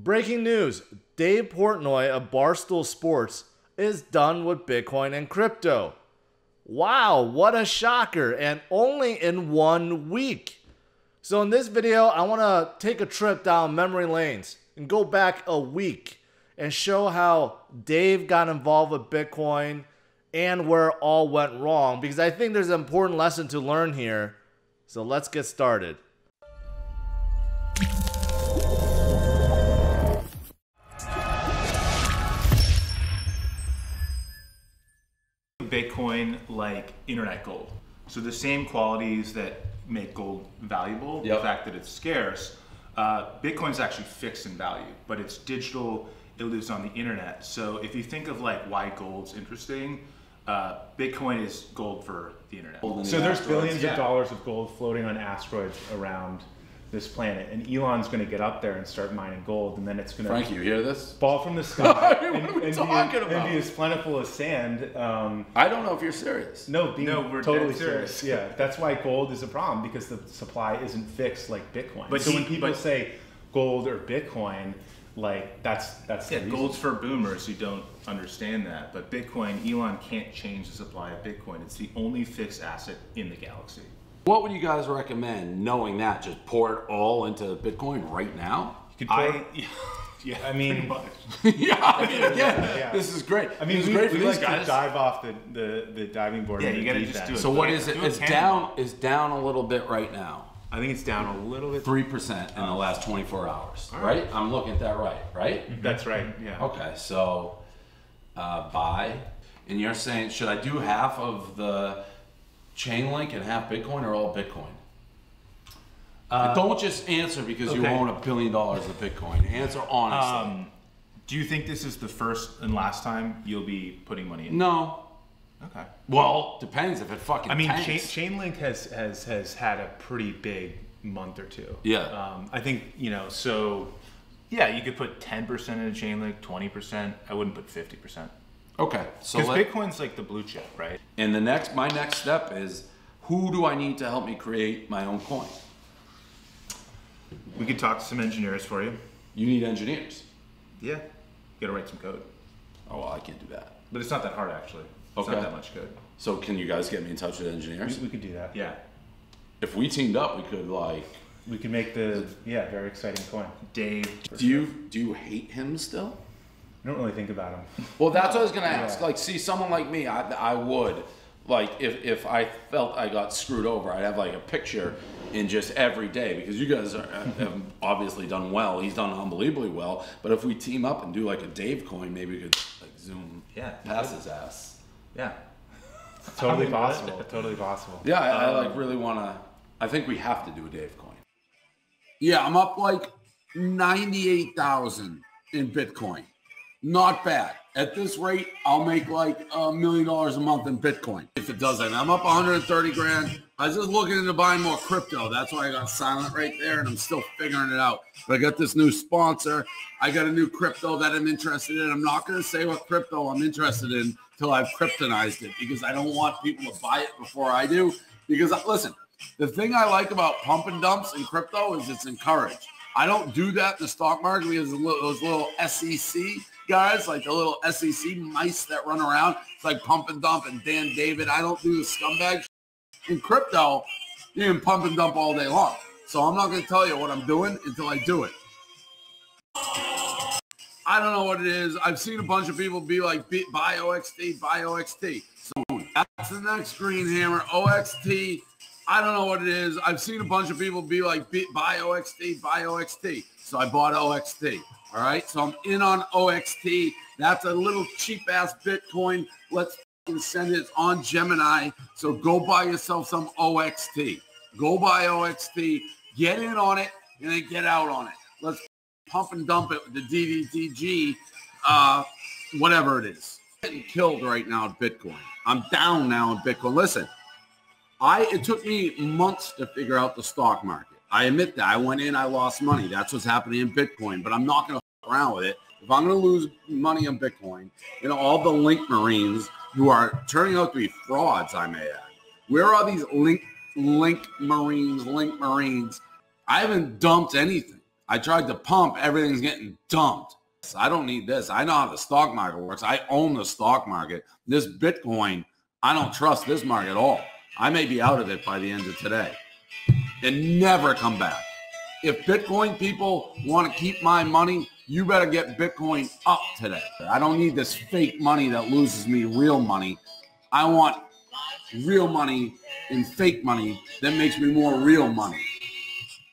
Breaking news, Dave Portnoy of Barstool Sports is done with Bitcoin and crypto. Wow, what a shocker, and only in 1 week. So in this video, I want to take a trip down memory lanes and go back a week and show how Dave got involved with Bitcoin and where it all went wrong, because I think there's an important lesson to learn here. So let's get started. Bitcoin like internet gold. So the same qualities that make gold valuable, the fact that it's scarce, Bitcoin's actually fixed in value, but it's digital, it lives on the internet. So if you think of like why gold's interesting, Bitcoin is gold for the internet. So there's billions of dollars of gold floating on asteroids around this planet, and Elon's going to get up there and start mining gold, and then it's going to Frank, you hear this? Fall from the sky and be as plentiful as sand. I don't know if you're serious. No, we're totally serious. Yeah, that's why gold is a problem, because the supply isn't fixed like Bitcoin. But so when people say gold or Bitcoin, like that's the reason. Gold's for boomers who don't understand that. But Bitcoin, Elon can't change the supply of Bitcoin. It's the only fixed asset in the galaxy. What would you guys recommend, knowing that? Just pour it all into Bitcoin right now? You could pour yeah, I mean, yeah, this is great. I mean, we like to dive off the diving board. Yeah, you gotta just do it. So what is it? It's down a little bit right now. I think it's down a little bit. 3% in the last 24 hours, right? I'm looking at that right? Mm-hmm. That's right, yeah. Okay, so buy. And you're saying, should I do half of the Chainlink and half Bitcoin, or all Bitcoin? Don't just answer because you own $1 billion of Bitcoin. Answer honestly. Do you think this is the first and last time you'll be putting money in? No. Okay. Well, depends if it fucking I mean, tanks. Chainlink has had a pretty big month or two. Yeah. I think, so yeah, you could put 10% in a Chainlink, 20%. I wouldn't put 50%. Okay. So because Bitcoin's like the blue chip, right? And my next step is, who do I need to help me create my own coin? We could talk to some engineers for you. You need engineers. Yeah. You gotta write some code. Oh, well, I can't do that. But it's not that hard, actually. It's not that much code. So can you guys get me in touch with engineers? We could do that. Yeah. If we teamed up, we could we could make the very exciting coin. Dave. Do you hate him still? I don't really think about him. Well, that's what I was gonna ask. Like, see, someone like me, I would, like, if I felt I got screwed over, I'd have like a picture in just every day, because you guys have obviously done well. He's done unbelievably well. But if we team up and do like a Dave coin, maybe we could like zoom past his ass. Yeah. Totally possible. Totally possible. Yeah, I like really wanna. I think we have to do a Dave coin. Yeah, I'm up like 98,000 in Bitcoin. Not bad. At this rate, I'll make like $1 million a month in Bitcoin if it doesn't. I'm up 130 grand. I was just looking into buying more crypto. That's why I got silent right there, and I'm still figuring it out. But I got this new sponsor. I got a new crypto that I'm interested in. I'm not going to say what crypto I'm interested in till I've kryptonized it, because I don't want people to buy it before I do. Because listen, the thing I like about pump and dumps in crypto is it's encouraged. I don't do that in the stock market because those little SEC guys, like the little SEC mice that run around, it's like pump and dump and Dan David. I don't do the scumbag shit. In crypto, you can pump and dump all day long. So I'm not going to tell you what I'm doing until I do it. I don't know what it is. I've seen a bunch of people be like, buy OXT, buy OXT. So that's the next green hammer, OXT. I don't know what it is. I've seen a bunch of people be like, buy OXT, buy OXT. So I bought OXT. All right. So I'm in on OXT. That's a little cheap ass Bitcoin. Let's send it on Gemini. So go buy yourself some OXT. Go buy OXT. Get in on it and then get out on it. Let's pump and dump it with the DDTG, whatever it is. I'm getting killed right now at Bitcoin. I'm down now in Bitcoin. Listen. It took me months to figure out the stock market. I admit that. I went in, I lost money. That's what's happening in Bitcoin, but I'm not going to f around with it. If I'm going to lose money on Bitcoin, all the link marines who are turning out to be frauds, I may add. Where are these link marines? I haven't dumped anything. I tried to pump, everything's getting dumped. I don't need this. I know how the stock market works. I own the stock market. This Bitcoin, I don't trust this market at all. I may be out of it by the end of today and never come back. If Bitcoin people want to keep my money, you better get Bitcoin up today. I don't need this fake money that loses me real money. I want real money and fake money that makes me more real money.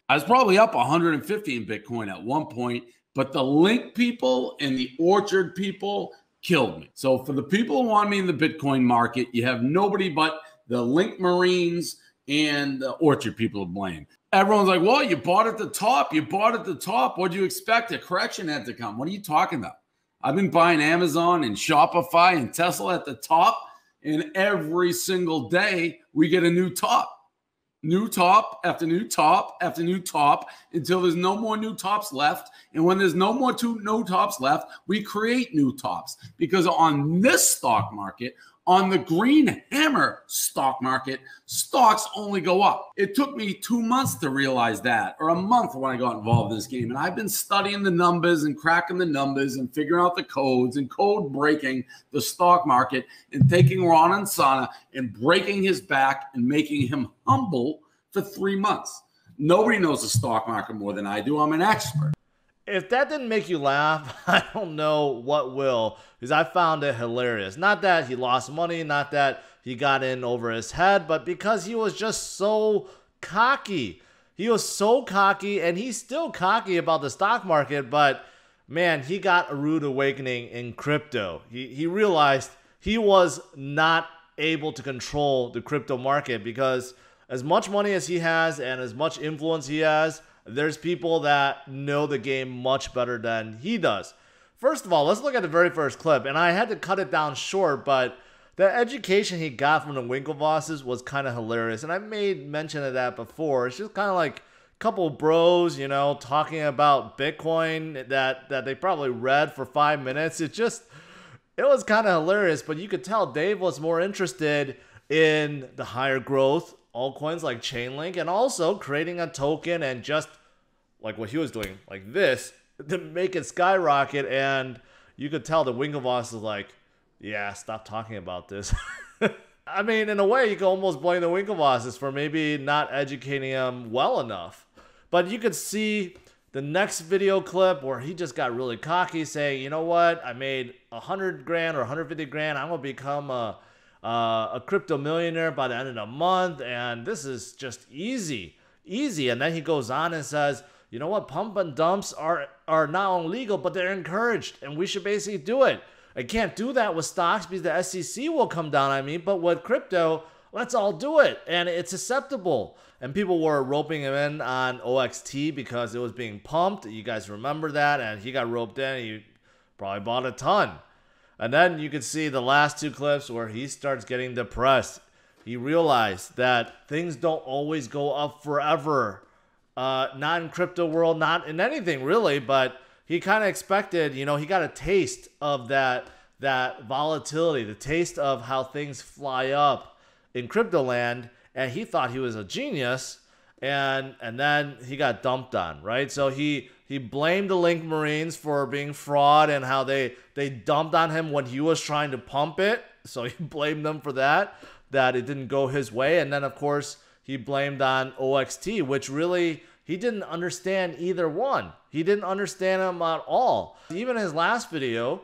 I was probably up 150 in Bitcoin at one point, but the Link people and the Orchard people killed me. So for the people who want me in the Bitcoin market, you have nobody but the Link Marines and the Orchard people to blame. Everyone's like, well, you bought at the top. You bought at the top. What do you expect? A correction had to come. What are you talking about? I've been buying Amazon and Shopify and Tesla at the top, and every single day we get a new top. New top after new top after new top until there's no more new tops left. And when there's no more new tops left, we create new tops. Because on this stock market, on the Green Hammer stock market, stocks only go up. It took me 2 months to realize that, or a month when I got involved in this game. And I've been studying the numbers and cracking the numbers and figuring out the codes and code breaking the stock market and taking Ron and Sana and breaking his back and making him humble for 3 months. Nobody knows the stock market more than I do. I'm an expert. If that didn't make you laugh, I don't know what will, because I found it hilarious. Not that he lost money, not that he got in over his head, but because he was just so cocky. He was so cocky, and he's still cocky about the stock market, but man, he got a rude awakening in crypto. He realized he was not able to control the crypto market, because as much money as he has and as much influence he has, there's people that know the game much better than he does. First of all, let's look at the very first clip. And I had to cut it down short, but the education he got from the Winklevosses was kind of hilarious. And I made mention of that before. It's just kind of like a couple bros, you know, talking about Bitcoin that they probably read for 5 minutes. It was kind of hilarious, but you could tell Dave was more interested in the higher growth altcoins like Chainlink, and also creating a token and just like what he was doing, like this, to make it skyrocket. And you could tell the Winklevoss is like, yeah, stop talking about this. I mean, in a way, you could almost blame the Winklevosses for maybe not educating him well enough. But you could see the next video clip where he just got really cocky, saying, you know what, I made 100 grand or 150 grand. I'm going to become a crypto millionaire by the end of the month, and this is just easy. And then he goes on and says, you know what, pump and dumps are not only legal, but they're encouraged, and we should basically do it. I can't do that with stocks because the SEC will come down on me, but with crypto, let's all do it, and it's acceptable. And people were roping him in on OXT because it was being pumped. You guys remember that, and he got roped in, and he probably bought a ton. And then you can see the last two clips where he starts getting depressed. He realized that things don't always go up forever. Not in crypto world, not in anything really, but he kind of expected, you know, he got a taste of that volatility, the taste of how things fly up in crypto land, and he thought he was a genius, and then he got dumped on, right? So he blamed the Link Marines for being fraud and how they dumped on him when he was trying to pump it. So he blamed them for that it didn't go his way. And then, of course, he blamed on OXT, which really, he didn't understand either one. He didn't understand them at all. Even his last video,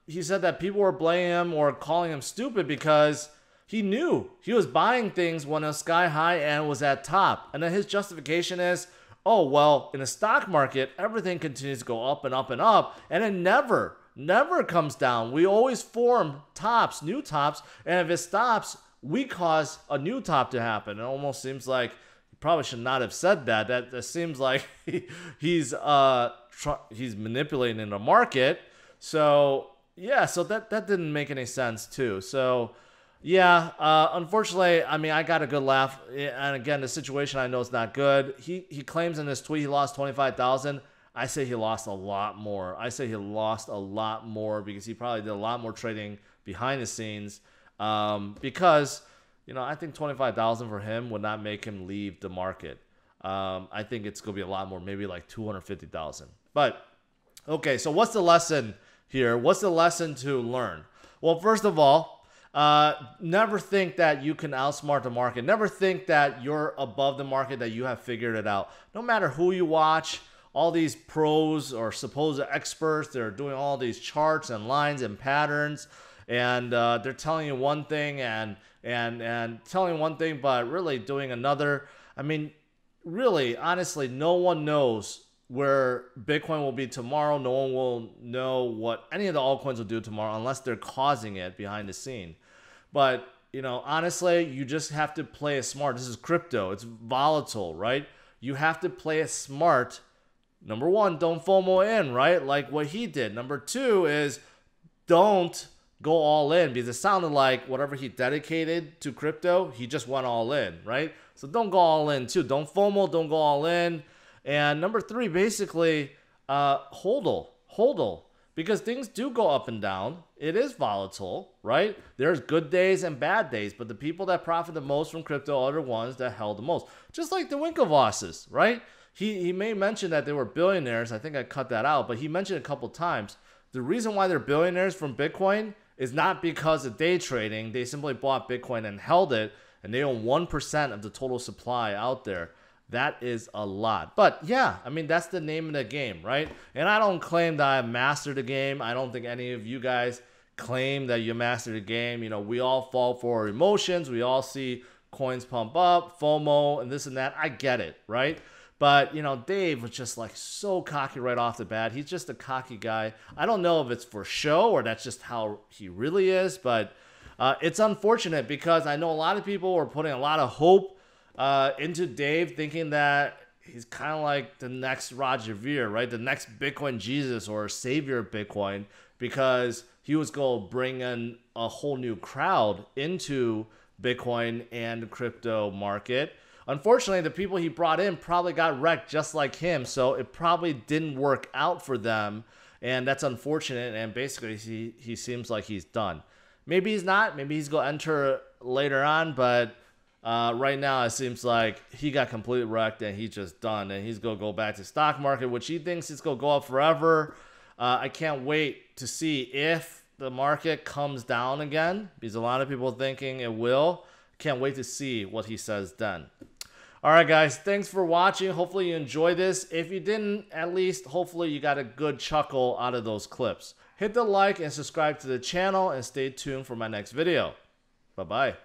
he said that people were blaming him or calling him stupid because he knew he was buying things when it was sky high and was at top. And then his justification is, oh, well, in the stock market, everything continues to go up and up and up, and it never comes down. We always form tops, new tops, and if it stops, we cause a new top to happen. It almost seems like he probably should not have said that. That seems like he's manipulating the market. So, yeah, so that didn't make any sense, too. So, yeah, unfortunately, I mean, I got a good laugh. And again, the situation I know is not good. He claims in this tweet he lost 25,000. I say he lost a lot more. I say he lost a lot more because he probably did a lot more trading behind the scenes. Because, you know, I think 25,000 for him would not make him leave the market. I think it's going to be a lot more, maybe like 250,000. But, okay, so what's the lesson here? What's the lesson to learn? Well, first of all, never think that you can outsmart the market. Never think that you're above the market, that you have figured it out. No matter who you watch, all these pros or supposed experts, they're doing all these charts and lines and patterns, and they're telling you one thing and telling one thing, but really doing another. I mean, really, honestly, no one knows where Bitcoin will be tomorrow. No one will know what any of the altcoins will do tomorrow unless they're causing it behind the scene. But, you know, honestly, you just have to play it smart. This is crypto. It's volatile, right? You have to play it smart. Number one, don't FOMO in, right? Like what he did. Number two is don't go all in, because it sounded like whatever he dedicated to crypto, he just went all in, right? So don't go all in too. Don't FOMO, don't go all in. And number three, basically, hodl, because things do go up and down. It is volatile, right? There's good days and bad days, but the people that profit the most from crypto are the ones that held the most. Just like the Winklevosses, right? He may mention that they were billionaires. I think I cut that out, but he mentioned a couple times. The reason why they're billionaires from Bitcoin is not because of day trading. They simply bought Bitcoin and held it, and they own 1% of the total supply out there. That is a lot. But yeah, I mean, that's the name of the game, right? And I don't claim that I mastered the game. I don't think any of you guys claim that you mastered the game. You know, we all fall for our emotions. We all see coins pump up, FOMO, and this and that. I get it, right? But, you know, Dave was just like so cocky right off the bat. He's just a cocky guy. I don't know if it's for show or that's just how he really is, but it's unfortunate because I know a lot of people were putting a lot of hope into Dave, thinking that he's kind of like the next Roger Ver, right? The next Bitcoin Jesus or savior of Bitcoin, because he was going to bring in a whole new crowd into Bitcoin and the crypto market. Unfortunately, the people he brought in probably got wrecked just like him, so it probably didn't work out for them, and that's unfortunate, and basically he seems like he's done. Maybe he's not. Maybe he's going to enter later on, but right now it seems like he got completely wrecked, and he's just done, and he's going to go back to stock market, which he thinks is going to go up forever. I can't wait to see if the market comes down again, because a lot of people are thinking it will. Can't wait to see what he says then. All right, guys, thanks for watching. Hopefully you enjoyed this. If you didn't, at least hopefully you got a good chuckle out of those clips. Hit the like and subscribe to the channel and stay tuned for my next video. Bye-bye.